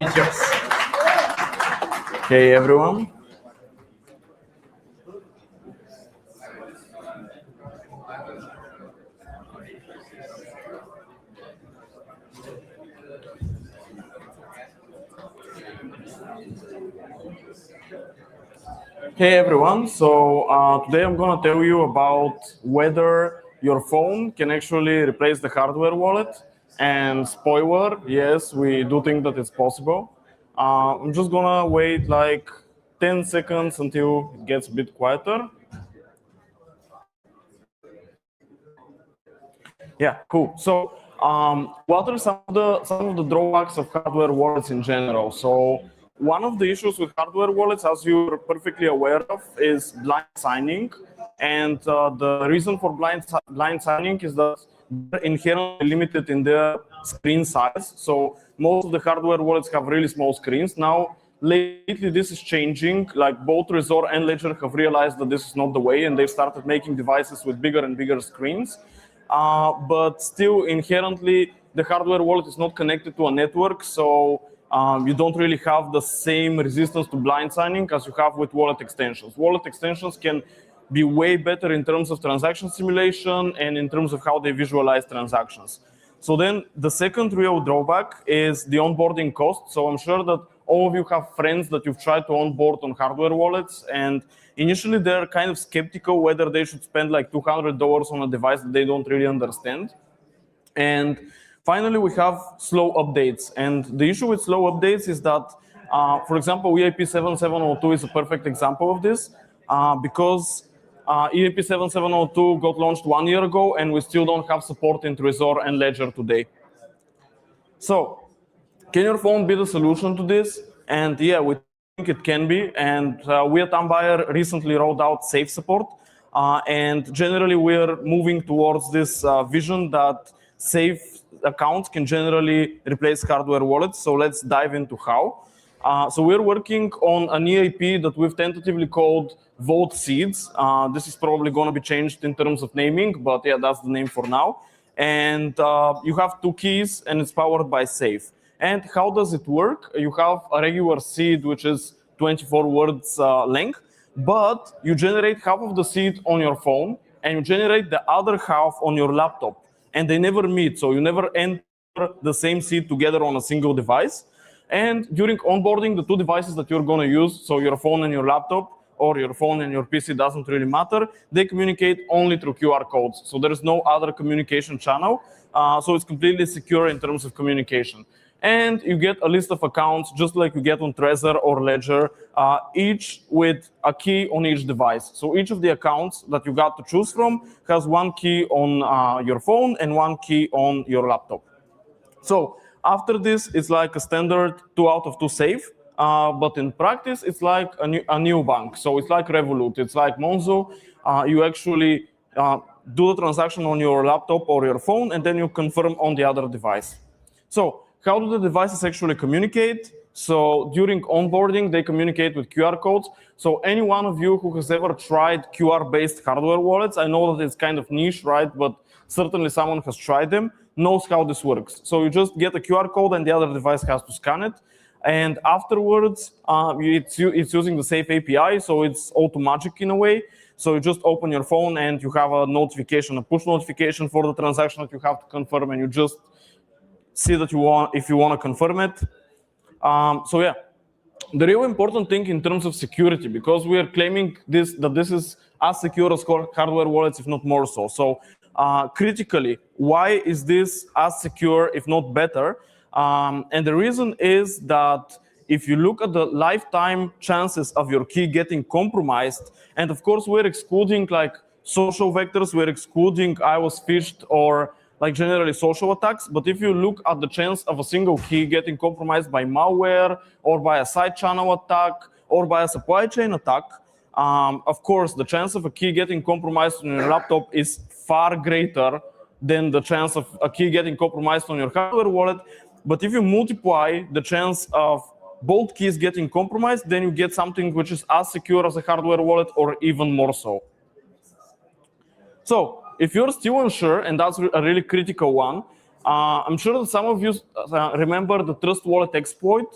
Yes. Hey everyone. Hey everyone. So today I'm gonna tell you about whether your phone can actually replace the hardware wallet. And spoiler, yes, we do think that it's possible. I'm just gonna wait like 10 seconds until it gets a bit quieter. Yeah, cool. So, what are some of the drawbacks of hardware wallets in general? So, one of the issues with hardware wallets, as you're perfectly aware of, is blind signing. And the reason for blind signing is that they're inherently limited in their screen size. So, most of the hardware wallets have really small screens. Now, lately, this is changing. Like both Resort and Ledger have realized that this is not the way, and they've started making devices with bigger and bigger screens. But still inherently the hardware wallet is not connected to a network, so you don't really have the same resistance to blind signing as you have with wallet extensions. Wallet extensions can be way better in terms of transaction simulation and in terms of how they visualize transactions. So then the second real drawback is the onboarding cost. So I'm sure that all of you have friends that you've tried to onboard on hardware wallets, and initially they're kind of skeptical whether they should spend like $200 on a device that they don't really understand. And finally, we have slow updates. And the issue with slow updates is that, for example, EIP 7702 is a perfect example of this because EIP 7702 got launched 1 year ago, and we still don't have support in Trezor and Ledger today. So, can your phone be the solution to this? And yeah, we think it can be. And we at Ambire recently rolled out safe support. And generally, we're moving towards this vision that safe accounts can generally replace hardware wallets. So let's dive into how. So we're working on an EIP that we've tentatively called multisigs. This is probably going to be changed in terms of naming, but yeah, that's the name for now. And you have 2 keys, and it's powered by safe. And how does it work? You have a regular seed, which is 24 words length, but you generate half of the seed on your phone, and you generate the other half on your laptop. And they never meet, so you never enter the same seed together on a single device. And during onboarding, the 2 devices that you're going to use, so your phone and your laptop, or your phone and your PC, doesn't really matter, they communicate only through QR codes. So there is no other communication channel. So it's completely secure in terms of communication. And you get a list of accounts, just like you get on Trezor or Ledger, each with a key on each device. So each of the accounts that you got to choose from has 1 key on your phone and 1 key on your laptop. So after this, it's like a standard 2 out of 2 safe. But in practice, it's like a new bank. So it's like Revolut, it's like Monzo. You actually do the transaction on your laptop or your phone, and then you confirm on the other device. So how do the devices actually communicate? So during onboarding, they communicate with QR codes. So any one of you who has ever tried QR-based hardware wallets, I know that it's kind of niche, right? But certainly someone has tried them, knows how this works. So you just get a QR code, and the other device has to scan it. And afterwards, it's using the Safe API, so it's auto-magic in a way. So you just open your phone, and you have a notification, a push notification for the transaction that you have to confirm, and you just see that if you want to confirm it. So yeah, the real important thing in terms of security, because we are claiming that this is as secure as hardware wallets, if not more so. So critically, why is this as secure, if not better? And the reason is that if you look at the lifetime chances of your key getting compromised, and of course we're excluding like social vectors, we're excluding I was phished or like generally social attacks, but if you look at the chance of a single key getting compromised by malware or by a side channel attack or by a supply chain attack, of course the chance of a key getting compromised on your laptop is far greater than the chance of a key getting compromised on your hardware wallet. But if you multiply the chance of both keys getting compromised, then you get something which is as secure as a hardware wallet or even more so. So if you're still unsure, and that's a really critical one, I'm sure that some of you remember the Trust Wallet exploit,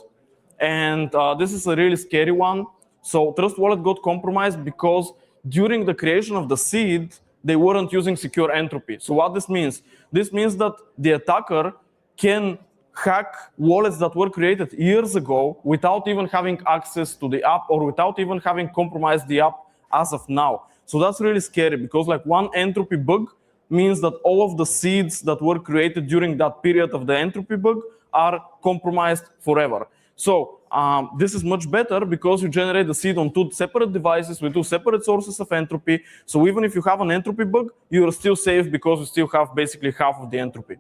and this is a really scary one. So Trust Wallet got compromised because during the creation of the seed, they weren't using secure entropy. So what this means? This means that the attacker can hack wallets that were created years ago without even having access to the app or without even having compromised the app as of now. So that's really scary because like one entropy bug means that all of the seeds that were created during that period of the entropy bug are compromised forever. So this is much better because you generate the seed on two separate devices with two separate sources of entropy. So even if you have an entropy bug, you are still safe because you still have basically half of the entropy.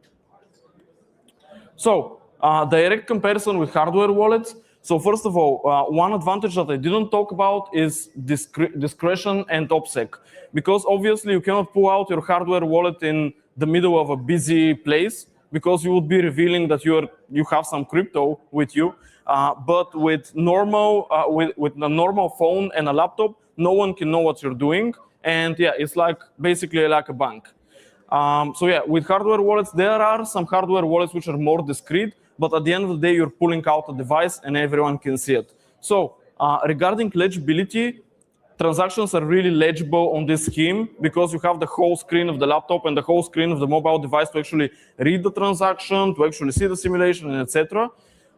So direct comparison with hardware wallets. So first of all, one advantage that I didn't talk about is discretion and OPSEC. Because obviously you cannot pull out your hardware wallet in the middle of a busy place because you would be revealing that you have some crypto with you. But with with a normal phone and a laptop, no one can know what you're doing. And yeah, it's like basically like a bank. So yeah, with hardware wallets, there are some hardware wallets which are more discreet, but at the end of the day, you're pulling out a device and everyone can see it. So regarding legibility, transactions are really legible on this scheme because you have the whole screen of the laptop and the whole screen of the mobile device to actually read the transaction, to actually see the simulation, and etc.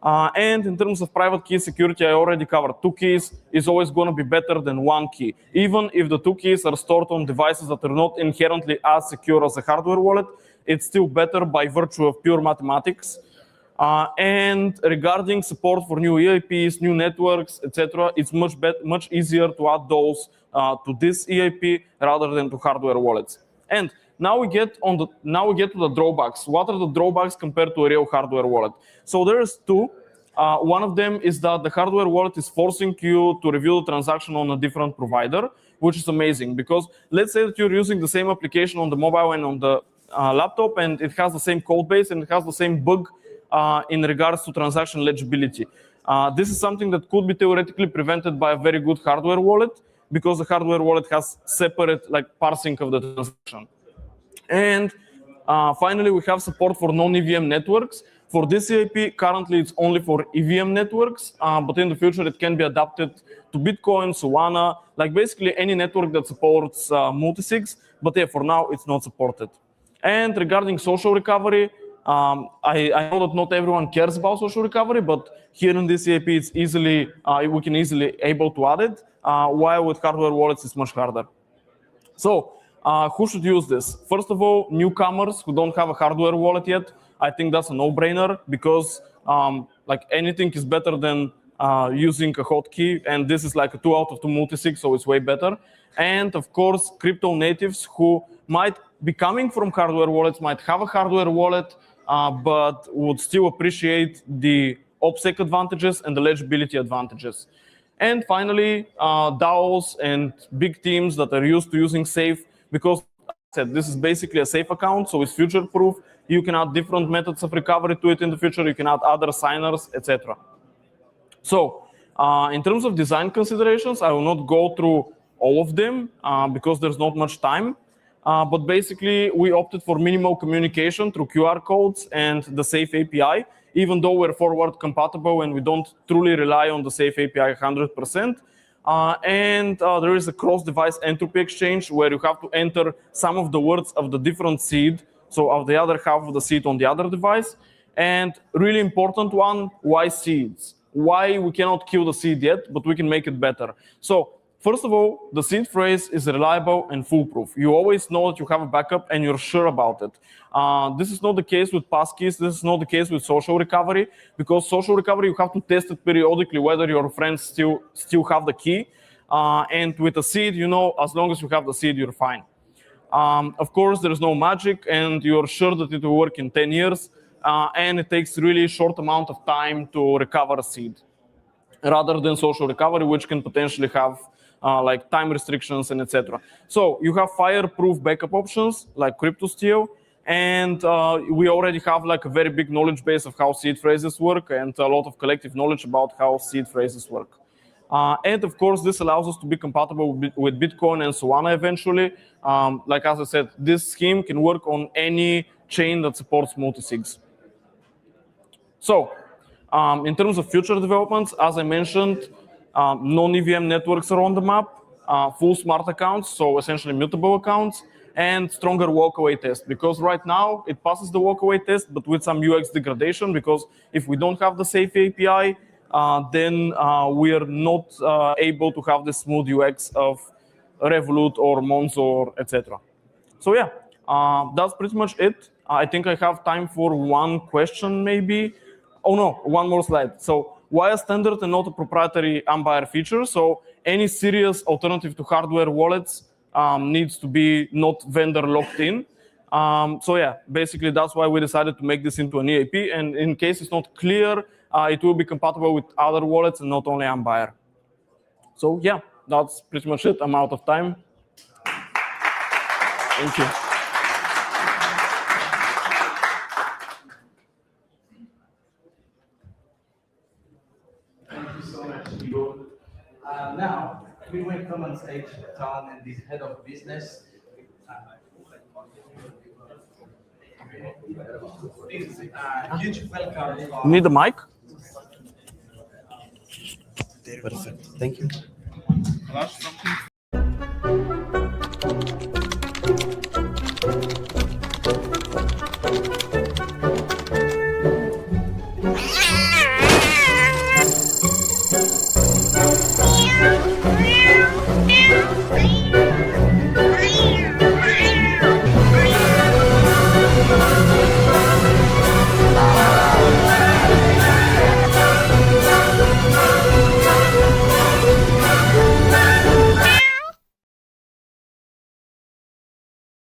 And in terms of private key security, I already covered 2 keys is always going to be better than 1 key. Even if the 2 keys are stored on devices that are not inherently as secure as a hardware wallet, it's still better by virtue of pure mathematics. And regarding support for new EIPs, new networks, etc., it's much easier to add those to this EIP rather than to hardware wallets. And now we get to the drawbacks. What are the drawbacks compared to a real hardware wallet? So there's 2. One of them is that the hardware wallet is forcing you to review the transaction on a different provider, which is amazing because let's say that you're using the same application on the mobile and on the laptop, and it has the same code base and it has the same bug in regards to transaction legibility. This is something that could be theoretically prevented by a very good hardware wallet because the hardware wallet has separate like parsing of the transaction. And finally, we have support for non-EVM networks. For this EIP, currently it's only for EVM networks, but in the future it can be adapted to Bitcoin, Solana, like basically any network that supports multisigs. But yeah, for now it's not supported. And regarding social recovery, I know that not everyone cares about social recovery, but here in this EIP it's we can easily able to add it, while with hardware wallets it's much harder. So who should use this? First of all, newcomers who don't have a hardware wallet yet. I think that's a no-brainer because like anything is better than using a hotkey, and this is like a 2 out of 2 multisig, so it's way better. And of course, crypto natives who might be coming from hardware wallets, might have a hardware wallet, but would still appreciate the OPSEC advantages and the legibility advantages. And finally, DAOs and big teams that are used to using safe, because as I said, this is basically a safe account, so it's future-proof. You can add different methods of recovery to it in the future. You can add other signers, etc. So in terms of design considerations, I will not go through all of them because there's not much time. But basically, we opted for minimal communication through QR codes and the Safe API, even though we're forward compatible and we don't truly rely on the Safe API 100%. And there is a cross-device entropy exchange where you have to enter some of the words of the different seed, so of the other half of the seed on the other device. And really important one, why seeds? Why we cannot kill the seed yet, but we can make it better. So first of all, the seed phrase is reliable and foolproof. You always know that you have a backup and you're sure about it. This is not the case with passkeys. This is not the case with social recovery, because social recovery, you have to test it periodically whether your friends still have the key. And with a seed, you know, as long as you have the seed, you're fine. Of course, there is no magic, and you're sure that it will work in 10 years. And it takes really short amount of time to recover a seed, rather than social recovery, which can potentially have like time restrictions and etc. So you have fireproof backup options like CryptoSteel, and we already have like a very big knowledge base of how seed phrases work and a lot of collective knowledge about how seed phrases work. And of course, this allows us to be compatible with Bitcoin and Solana eventually. Like as I said, this scheme can work on any chain that supports multisigs. So in terms of future developments, as I mentioned, non-EVM networks are on the map, full smart accounts, so essentially mutable accounts, and stronger walkaway test, because right now it passes the walkaway test, but with some UX degradation, because if we don't have the safe API, then we are not able to have the smooth UX of Revolut or Monzo, etc. So yeah, that's pretty much it. I think I have time for one question maybe. Oh no, one more slide. So why a standard and not a proprietary Ambire feature? So any serious alternative to hardware wallets needs to be not vendor locked in. So yeah, basically that's why we decided to make this into an EIP. And in case it's not clear, it will be compatible with other wallets and not only Ambire. So yeah, that's pretty much it. I'm out of time. Thank you. Thank you so much, Ivo. Now, we welcome on stage Tom and the head of business. Please, huge welcome. Need a mic? Perfect. Thank you.